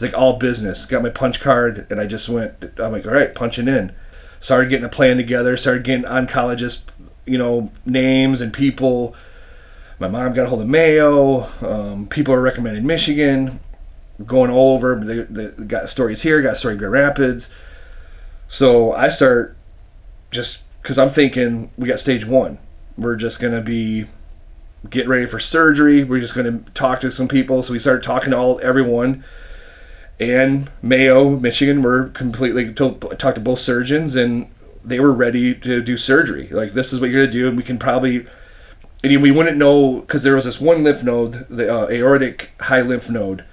It's like all business. Got my punch card, and I just went. I'm like, all right, punching in. Started getting a plan together. Started getting oncologist, names and people. My mom got a hold of Mayo. People are recommending Michigan. Going all over. They got stories here. Got a story in Grand Rapids. So I start just because I'm thinking we got stage 1. We're just gonna be getting ready for surgery. We're just gonna talk to some people. So we started talking to everyone. And Mayo, Michigan, were completely talked to both surgeons, and they were ready to do surgery. Like, this is what you're gonna do, and we can probably. And we wouldn't know because there was this one lymph node, the aortic high lymph node,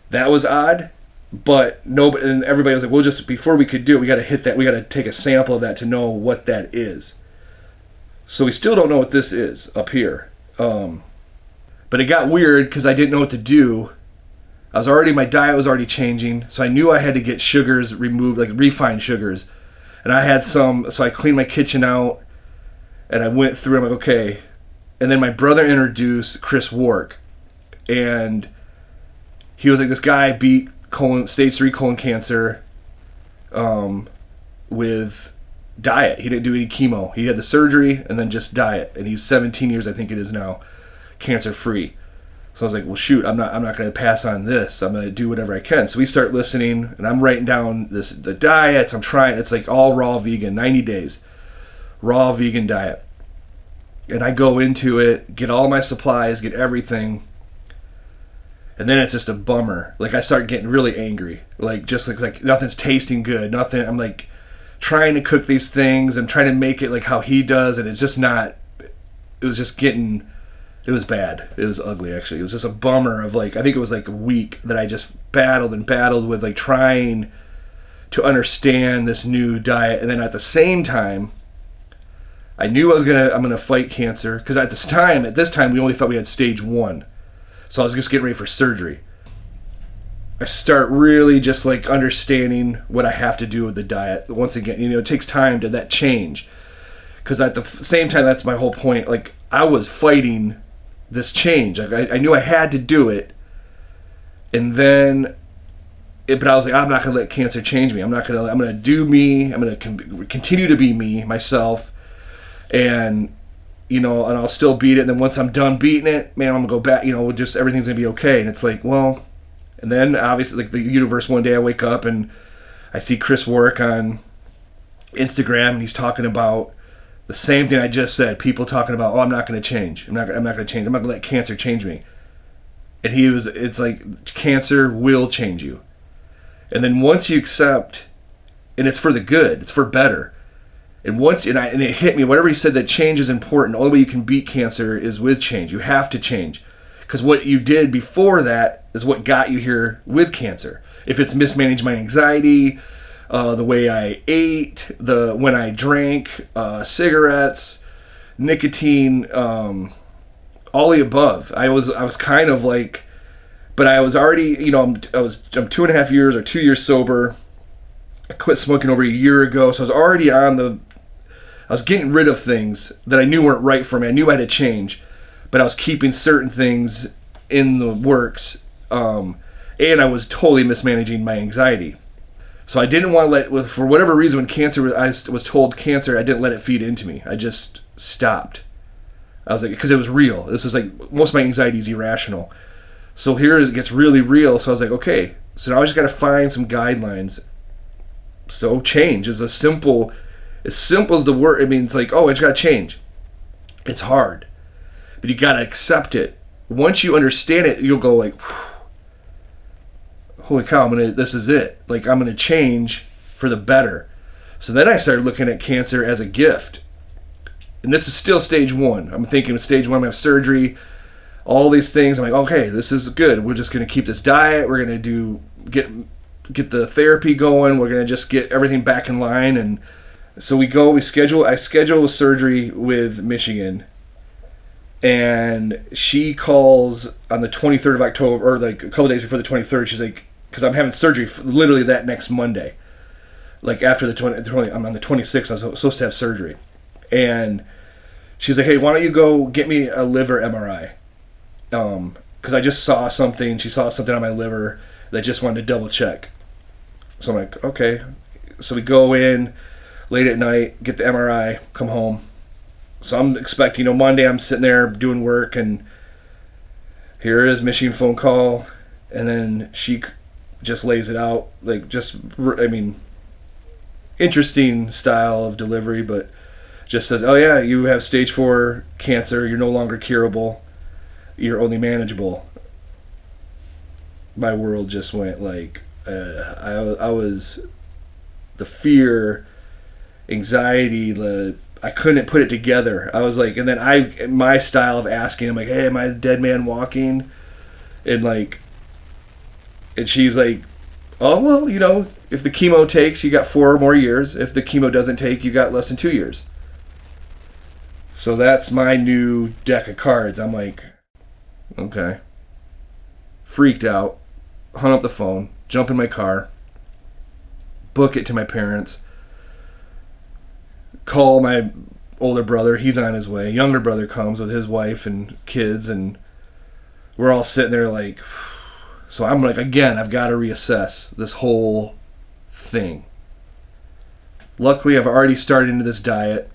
that was odd, but nobody and everybody was like, "Well, just before we could do it, we got to hit that. We got to take a sample of that to know what that is." So we still don't know what this is up here. But it got weird because I didn't know what to do. My diet was already changing, so I knew I had to get sugars removed, like refined sugars. And I had some, so I cleaned my kitchen out, and I went through. I'm like, okay. And then my brother introduced Chris Wark, and he was like, this guy beat stage 3 colon cancer with diet. He didn't do any chemo. He had the surgery and then just diet. And he's 17 years, I think it is now, cancer free. So I was like, well, shoot, I'm not going to pass on this. I'm going to do whatever I can. So we start listening, and I'm writing down the diets. I'm trying. It's like all raw vegan, 90 days, raw vegan diet. And I go into it, get all my supplies, get everything. And then it's just a bummer. Like, I start getting really angry. Like, just like nothing's tasting good. Nothing. I'm like trying to cook these things and trying to make it like how he does, and it's just not. It was just getting. It was bad. It was ugly, actually. It was just a bummer of like, I think it was like a week that I just battled with like trying to understand this new diet. And then at the same time, I knew I'm gonna fight cancer, because at this time we only thought we had stage 1. So I was just getting ready for surgery. I start really just like understanding what I have to do with the diet. Once again, it takes time to that change. Because at the same time, that's my whole point. Like, I was fighting this change. Like, I knew I had to do it. And then, but I was like, I'm not going to let cancer change me. I'm going to do me. I'm going to continue to be me, myself. And, and I'll still beat it. And then once I'm done beating it, man, I'm going to go back, just everything's going to be okay. And it's like, well, and then obviously, like, the universe, one day I wake up and I see Chris Wark on Instagram, and he's talking about the same thing I just said. People talking about, I'm not going to change. I'm not going to change. I'm not going to let cancer change me. And it's like, cancer will change you. And then once you accept, and it's for the good, it's for better. And it hit me, whatever he said, that change is important. The only way you can beat cancer is with change. You have to change. Because what you did before that is what got you here with cancer. If it's mismanaged my anxiety, the way I ate, when I drank, cigarettes, nicotine, all the above. I was kind of like, but I was already, I'm 2.5 years or 2 years sober. I quit smoking over a year ago, so I was already I was getting rid of things that I knew weren't right for me. I knew I had to change, but I was keeping certain things in the works, and I was totally mismanaging my anxiety. So I didn't want to for whatever reason, when I was told cancer, I didn't let it feed into me. I just stopped. I was like, because it was real. This is like, most of my anxiety is irrational. So here it gets really real. So I was like, okay, so now I just got to find some guidelines. So change is as simple as the word. I mean, it's like, I just got to change. It's hard, but you got to accept it. Once you understand it, you'll go like, holy cow, this is it. Like, I'm going to change for the better. So then I started looking at cancer as a gift. And this is still stage 1. I'm thinking of stage 1, I'm going to have surgery, all these things. I'm like, okay, this is good. We're just going to keep this diet. We're going to get the therapy going. We're going to just get everything back in line. And so I schedule a surgery with Michigan. And she calls on the 23rd of October, or like a couple days before the 23rd. She's like, because I'm having surgery literally that next Monday. Like after I'm on the 26th, I was supposed to have surgery. And she's like, hey, why don't you go get me a liver MRI? Because I just saw something. She saw something on my liver. that just wanted to double check. So I'm like, okay. So we go in late at night, get the MRI, come home. So I'm expecting, Monday I'm sitting there doing work, and here it is, Michigan phone call, and then she just lays it out, interesting style of delivery, but just says, oh yeah, you have stage 4 cancer, you're no longer curable, you're only manageable. My world just went I was, the fear, anxiety, I couldn't put it together. I was like, and then my style of asking, I'm like, hey, am I a dead man walking? And she's like, oh, well, if the chemo takes, you got 4 more years. If the chemo doesn't take, you got less than 2 years. So that's my new deck of cards. I'm like, okay. Freaked out. Hung up the phone. Jump in my car. Book it to my parents. Call my older brother. He's on his way. Younger brother comes with his wife and kids, and we're all sitting there like... So I'm like, again, I've got to reassess this whole thing. Luckily, I've already started into this diet.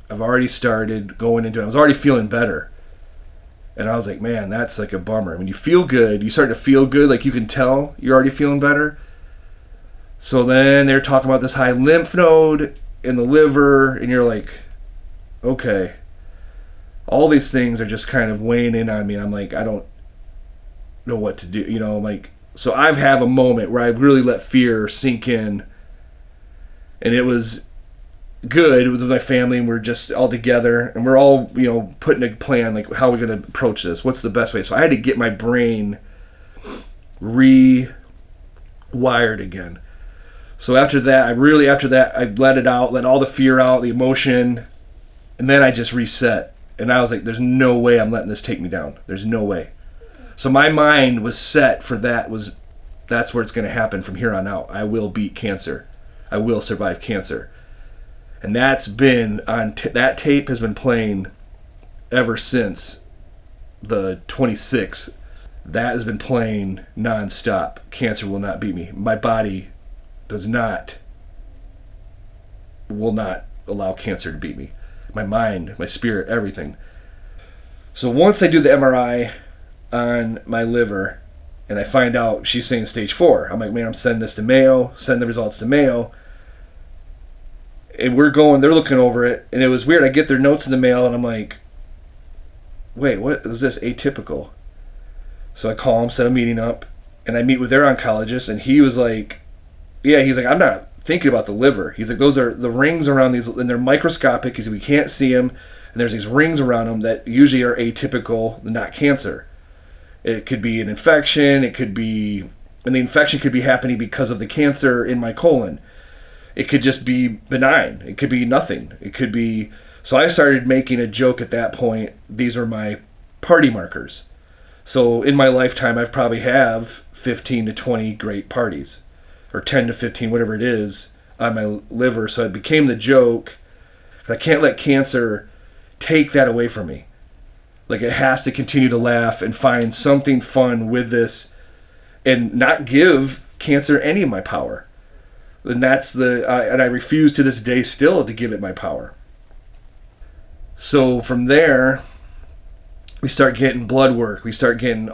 I've already started going into it. I was already feeling better. And I was like, man, that's like a bummer. When you feel good, you start to feel good, like you can tell you're already feeling better. So then they're talking about this high lymph node in the liver, and you're like, okay. All these things are just kind of weighing in on me. I'm like, I don't know what to do, so I've had a moment where I really let fear sink in, and it was good. It was with my family, and we're just all together, and we're all putting a plan, like how we're going to approach this, what's the best way. So I had to get my brain rewired again. So after that I let it out, let all the fear out, the emotion, and then I just reset, and I was like, there's no way I'm letting this take me down. There's no way. So my mind was set for that's where it's going to happen from here on out. I will beat cancer. I will survive cancer. And that's been that tape has been playing ever since the 26th. That has been playing nonstop. Cancer will not beat me. My body will not allow cancer to beat me. My mind, my spirit, everything. So once I do the MRI on my liver, and I find out she's saying stage 4. I'm like, man, I'm sending this to Mayo, send the results to Mayo. And they're looking over it, and it was weird. I get their notes in the mail, and I'm like, wait, what is this? Atypical. So I call them, set a meeting up, and I meet with their oncologist, and he was like, he's like, I'm not thinking about the liver. He's like, those are the rings around these, and they're microscopic because we can't see them, and there's these rings around them that usually are atypical, not cancer. It could be an infection, and the infection could be happening because of the cancer in my colon. It could just be benign. It could be nothing. It could be... So I started making a joke at that point. These are my party markers. So in my lifetime, I probably have 15 to 20 great parties, or 10 to 15, whatever it is, on my liver. So it became the joke. I can't let cancer take that away from me. Like, it has to continue to laugh and find something fun with this, and not give cancer any of my power. And I refuse to this day still to give it my power. So from there, we start getting blood work. I'm setting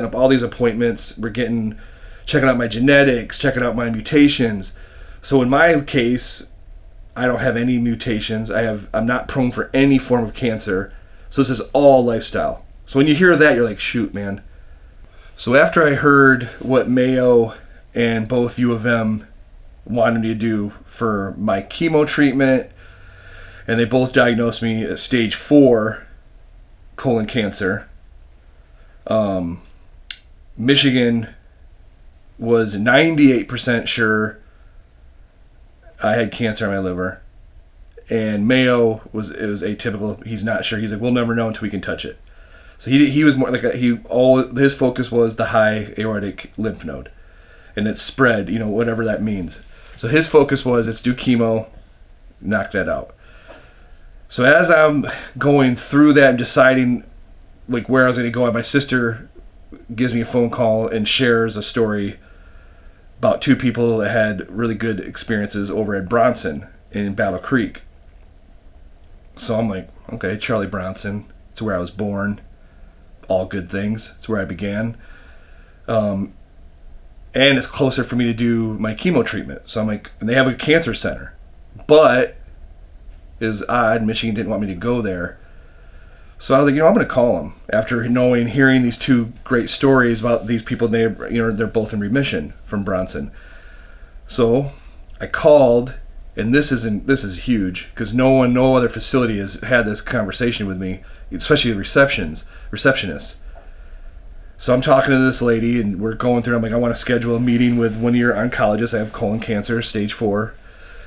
up all these appointments. Checking out my genetics, checking out my mutations. So in my case, I don't have any mutations. I'm not prone for any form of cancer. So this is all lifestyle. So when you hear that, you're like, shoot, man. So after I heard what Mayo and both U of M wanted me to do for my chemo treatment, and they both diagnosed me as stage 4 colon cancer, Michigan was 98% sure I had cancer on my liver. And Mayo was atypical. He's not sure. He's like, we'll never know until we can touch it. So he was more like his focus was the high aortic lymph node, and it's spread, whatever that means. So his focus was, let's do chemo, knock that out. So as I'm going through that and deciding like where I was going to go, my sister gives me a phone call and shares a story about 2 people that had really good experiences over at Bronson in Battle Creek. So I'm like, okay, Charlie Bronson. It's where I was born. All good things. It's where I began. And it's closer for me to do my chemo treatment. So I'm like, and they have a cancer center. But it was odd. Michigan didn't want me to go there. So I was like, I'm going to call them after hearing these 2 great stories about these people. They're both in remission from Bronson. So I called, and this is huge because no other facility has had this conversation with me, especially the receptionists. So I'm talking to this lady, and we're going through. I'm like, I want to schedule a meeting with one of your oncologists. I have colon cancer, stage 4.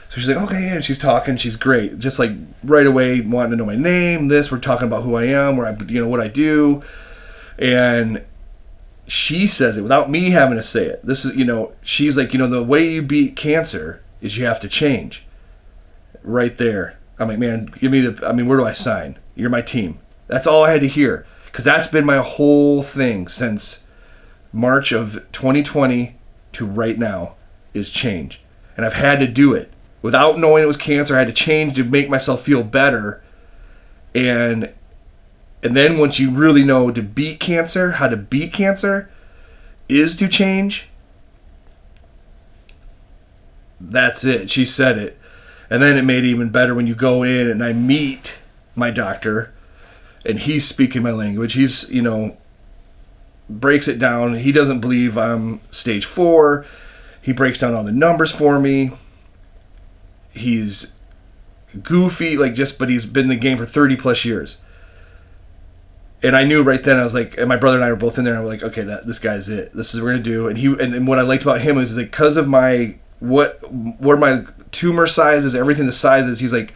So she's like, okay, yeah, and she's talking, she's great. Just like right away wanting to know my name, we're talking about who I am, what I do. And she says it without me having to say it. This is, she's like, the way you beat cancer is you have to change. Right there. I'm like, man, where do I sign? You're my team. That's all I had to hear. Because that's been my whole thing since March of 2020 to right now is change. And I've had to do it. Without knowing it was cancer, I had to change to make myself feel better. And then once you really know how to beat cancer is to change. That's it. She said it. And then it made it even better when you go in and I meet my doctor and he's speaking my language. He's, breaks it down. He doesn't believe I'm stage 4. He breaks down all the numbers for me. He's goofy, but he's been in the game for 30 plus years. And I knew right then, I was like, and my brother and I were both in there, and I was like, okay, this guy's it. This is what we're going to do. And what I liked about him is like, because of what my tumor sizes, everything the sizes, he's like,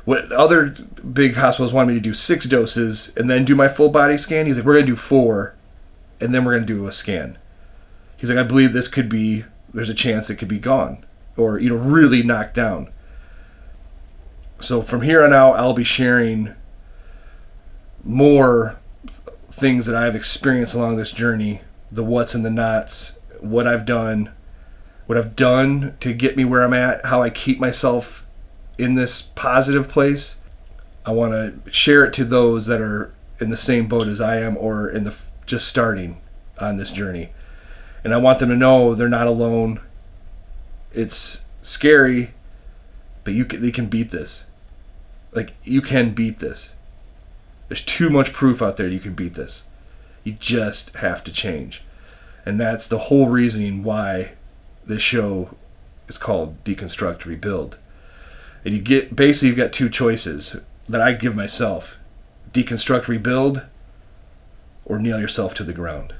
what other big hospitals wanted me to do 6 doses and then do my full body scan. He's like, we're going to do 4 and then we're going to do a scan. He's like, I believe there's a chance it could be gone or, really knocked down. So from here on out, I'll be sharing more things that I've experienced along this journey, the what's and the nots, what I've done to get me where I'm at, how I keep myself in this positive place. I want to share it to those that are in the same boat as I am or just starting on this journey. And I want them to know they're not alone. It's scary, but they can beat this. Like, you can beat this. There's too much proof out there you can beat this. You just have to change. And that's the whole reasoning why this show is called Deconstruct, Rebuild. And you've got 2 choices that I give myself. Deconstruct, rebuild, or nail yourself to the ground.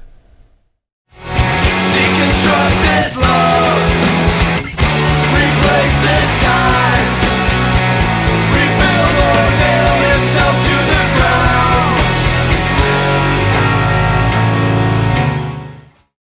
Deconstruct this love.